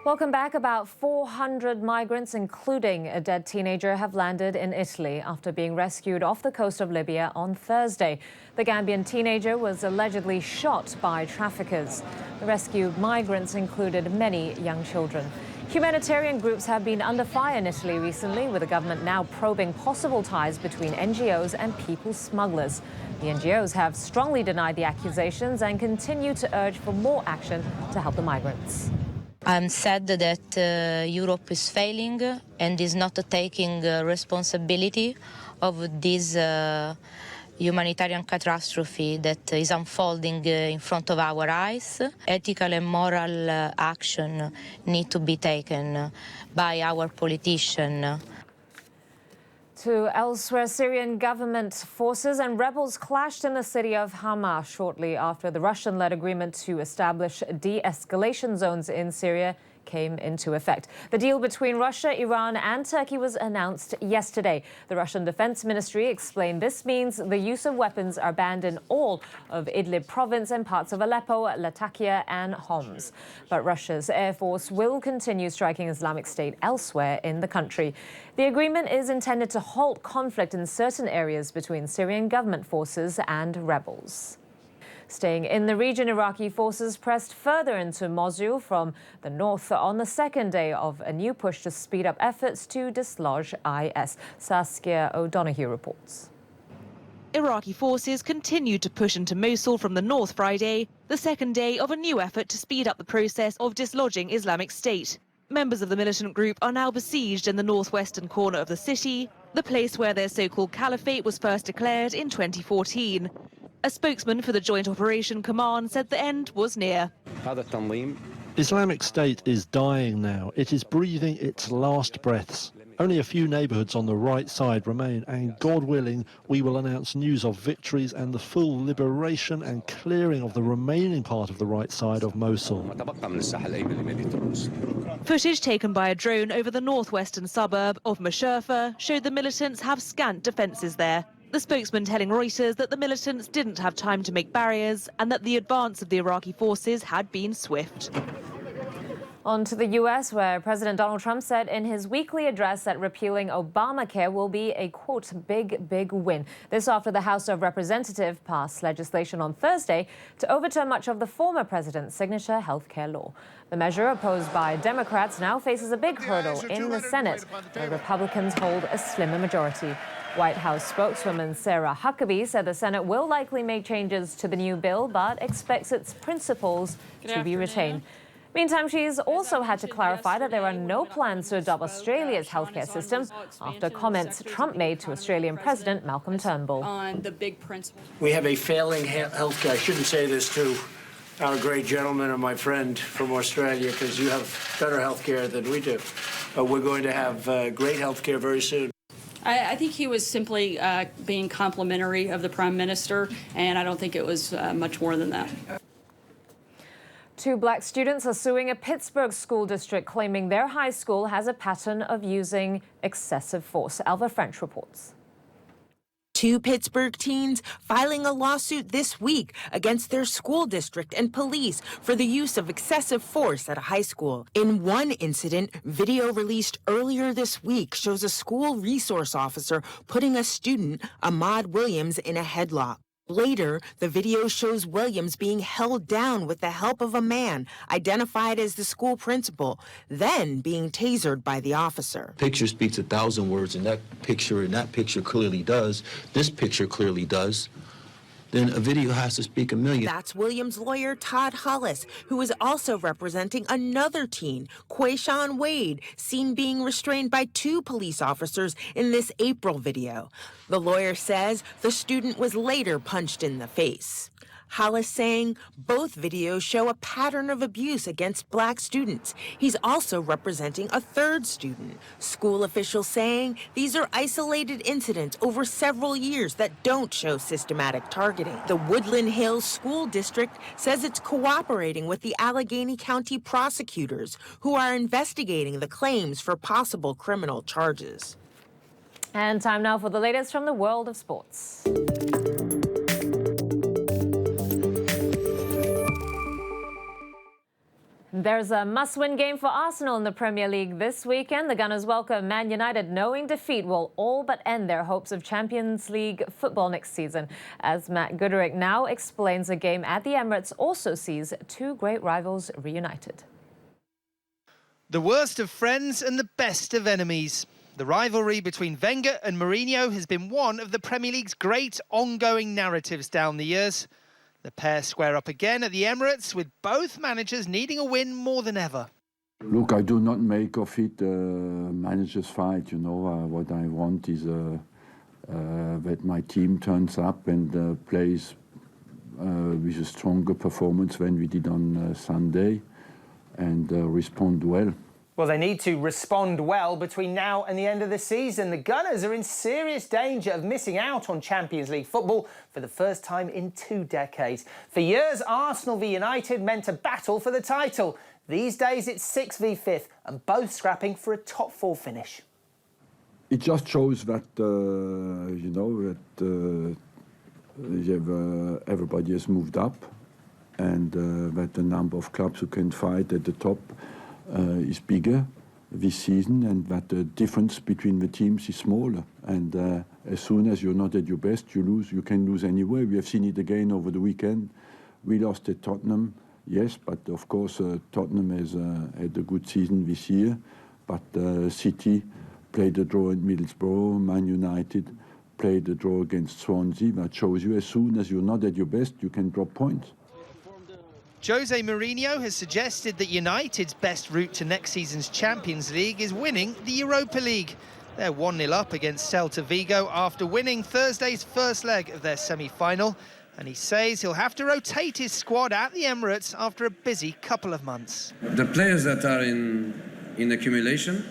Welcome back. About 400 migrants, including a dead teenager, have landed in Italy after being rescued off the coast of Libya on Thursday. The Gambian teenager was allegedly shot by traffickers. The rescued migrants included many young children. Humanitarian groups have been under fire in Italy recently, with the government now probing possible ties between NGOs and people smugglers. The NGOs have strongly denied the accusations and continue to urge for more action to help the migrants. I'm sad that Europe is failing and is not taking responsibility of this humanitarian catastrophe that is unfolding in front of our eyes. Ethical and moral action need to be taken by our politicians. To elsewhere, Syrian government forces and rebels clashed in the city of Hama shortly after the Russian-led agreement to establish de-escalation zones in Syria came into effect. The deal between Russia, Iran and Turkey was announced yesterday. The Russian Defense Ministry explained this means the use of weapons are banned in all of Idlib province and parts of Aleppo, Latakia and Homs. But Russia's air force will continue striking Islamic State elsewhere in the country. The agreement is intended to halt conflict in certain areas between Syrian government forces and rebels. Staying in the region, Iraqi forces pressed further into Mosul from the north on the second day of a new push to speed up efforts to dislodge IS. Saskia O'Donoghue reports. Iraqi forces continued to push into Mosul from the north Friday, the second day of a new effort to speed up the process of dislodging Islamic State. Members of the militant group are now besieged in the northwestern corner of the city, the place where their so-called caliphate was first declared in 2014. A spokesman for the Joint Operation Command said the end was near. Islamic State is dying now. It is breathing its last breaths. Only a few neighborhoods on the right side remain, and God willing, we will announce news of victories and the full liberation and clearing of the remaining part of the right side of Mosul. Footage taken by a drone over the northwestern suburb of Masherfa showed the militants have scant defences there. The spokesman telling Reuters that the militants didn't have time to make barriers and that the advance of the Iraqi forces had been swift. On to the U.S., where President Donald Trump said in his weekly address that repealing Obamacare will be a, quote, big win. This after the House of Representatives passed legislation on Thursday to overturn much of the former president's signature health care law. The measure, opposed by Democrats, now faces a big hurdle in the Senate, where Republicans hold a slimmer majority. White House spokeswoman Sarah Huckabee said the Senate will likely make changes to the new bill, but expects its principles to be retained. Meantime, she's also had to clarify that there are no plans to adopt Australia's healthcare system after comments Trump made to Australian President Malcolm Turnbull. On the big principles. We have a failing healthcare. I shouldn't say this to our great gentleman and my friend from Australia, because you have better healthcare than we do. We're going to have great healthcare very soon. I think he was simply being complimentary of the Prime Minister, and I don't think it was much more than that. 2 black students are suing a Pittsburgh school district, claiming their high school has a pattern of using excessive force. Alva French reports. 2 Pittsburgh teens filing a lawsuit this week against their school district and police for the use of excessive force at a high school. In one incident, video released earlier this week shows a school resource officer putting a student, Ahmad Williams, in a headlock. Later, the video shows Williams being held down with the help of a man identified as the school principal, then being tasered by the officer. Picture speaks 1,000 words, and that picture clearly does. This picture clearly does. Then a video has to speak 1,000,000. That's Williams' lawyer, Todd Hollis, who is also representing another teen, Quayshawn Wade, seen being restrained by 2 police officers in this April video. The lawyer says the student was later punched in the face. Hollis saying both videos show a pattern of abuse against black students. He's also representing a 3rd student. School officials saying these are isolated incidents over several years that don't show systematic targeting. The Woodland Hills School District says it's cooperating with the Allegheny County prosecutors, who are investigating the claims for possible criminal charges. And time now for the latest from the world of sports. There's a must-win game for Arsenal in the Premier League this weekend. The Gunners welcome Man United, knowing defeat will all but end their hopes of Champions League football next season. As Matt Gooderick now explains, a game at the Emirates also sees two great rivals reunited. The worst of friends and the best of enemies. The rivalry between Wenger and Mourinho has been one of the Premier League's great ongoing narratives down the years. The pair square up again at the Emirates, with both managers needing a win more than ever. Look, I do not make of it a manager's fight. You know, what I want is that my team turns up and plays with a stronger performance than we did on Sunday and respond well. Well, they need to respond well between now and the end of the season. The Gunners are in serious danger of missing out on Champions League football for the first time in 2 decades. For years, Arsenal v United meant a battle for the title. These days, it's 6 v 5th, and both scrapping for a top 4 finish. It just shows that, you know, that everybody has moved up, and that the number of clubs who can fight at the top is bigger this season, and that the difference between the teams is smaller. And as soon as you're not at your best, you lose. You can lose anywhere. We have seen it again over the weekend. We lost at Tottenham, yes, but of course Tottenham has had a good season this year. But City played a draw at Middlesbrough. Man United played a draw against Swansea. That shows you as soon as you're not at your best, you can drop points. Jose Mourinho has suggested that United's best route to next season's Champions League is winning the Europa League. They're 1-0 up against Celta Vigo after winning Thursday's first leg of their semi-final. And he says he'll have to rotate his squad at the Emirates after a busy couple of months. The players that are in accumulation,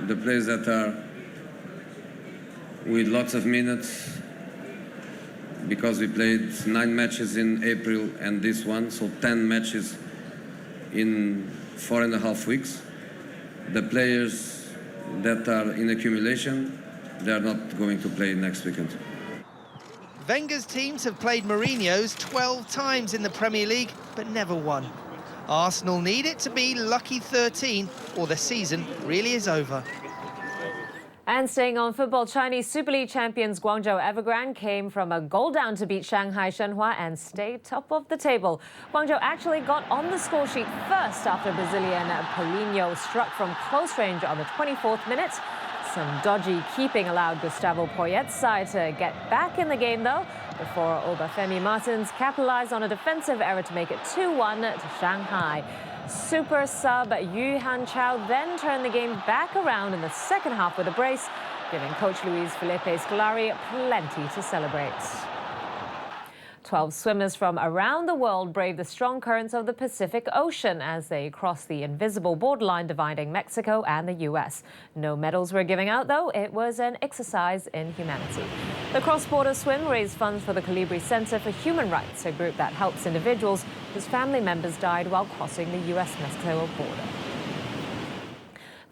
the players that are with lots of minutes, because we played 9 matches in April and this one, so 10 matches in 4.5 weeks. The players that are in accumulation, they are not going to play next weekend. Wenger's teams have played Mourinho's 12 times in the Premier League, but never won. Arsenal need it to be lucky 13, or the season really is over. And staying on football, Chinese Super League champions Guangzhou Evergrande came from a goal down to beat Shanghai Shenhua and stayed top of the table. Guangzhou actually got on the score sheet first after Brazilian Paulinho struck from close range on the 24th minute. Some dodgy keeping allowed Gustavo Poyet's side to get back in the game, though, before Obafemi Martins capitalized on a defensive error to make it 2-1 to Shanghai. Super sub Yu Hanchao then turned the game back around in the second half with a brace, giving coach Luis Felipe Scolari plenty to celebrate. 12 swimmers from around the world braved the strong currents of the Pacific Ocean as they crossed the invisible borderline dividing Mexico and the U.S. No medals were giving out, though. It was an exercise in humanity. The cross-border swim raised funds for the Colibri Center for Human Rights, a group that helps individuals whose family members died while crossing the U.S.-Mexico border.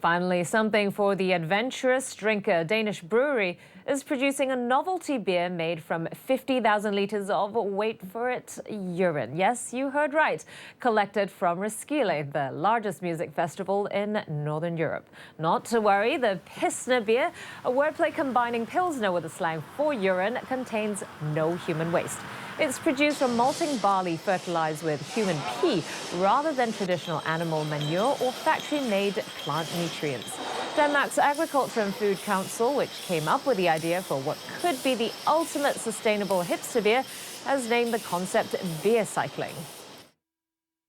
Finally, something for the adventurous drinker. Danish brewery is producing a novelty beer made from 50,000 litres of, wait for it, urine. Yes, you heard right. Collected from Roskilde, the largest music festival in Northern Europe. Not to worry, the Pilsner beer, a wordplay combining Pilsner with a slang for urine, contains no human waste. It's produced from malting barley fertilized with human pee rather than traditional animal manure or factory-made plant nutrients. Denmark's Agriculture and Food Council, which came up with the idea for what could be the ultimate sustainable hipster beer, has named the concept beer cycling.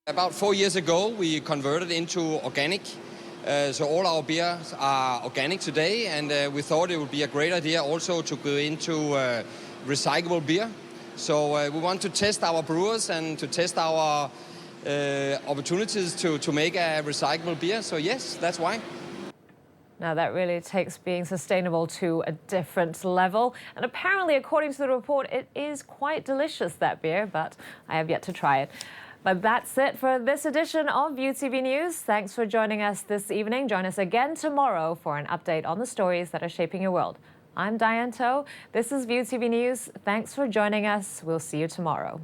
About 4 years ago, we converted into organic. So all our beers are organic today, and we thought it would be a great idea also to go into recyclable beer. So we want to test our brewers and to test our opportunities to make a recyclable beer. So yes, that's why. Now that really takes being sustainable to a different level. And apparently, according to the report, it is quite delicious, that beer, but I have yet to try it. But that's it for this edition of ViuTV News. Thanks for joining us this evening. Join us again tomorrow for an update on the stories that are shaping your world. I'm Diane. This is ViuTV News. Thanks for joining us. We'll see you tomorrow.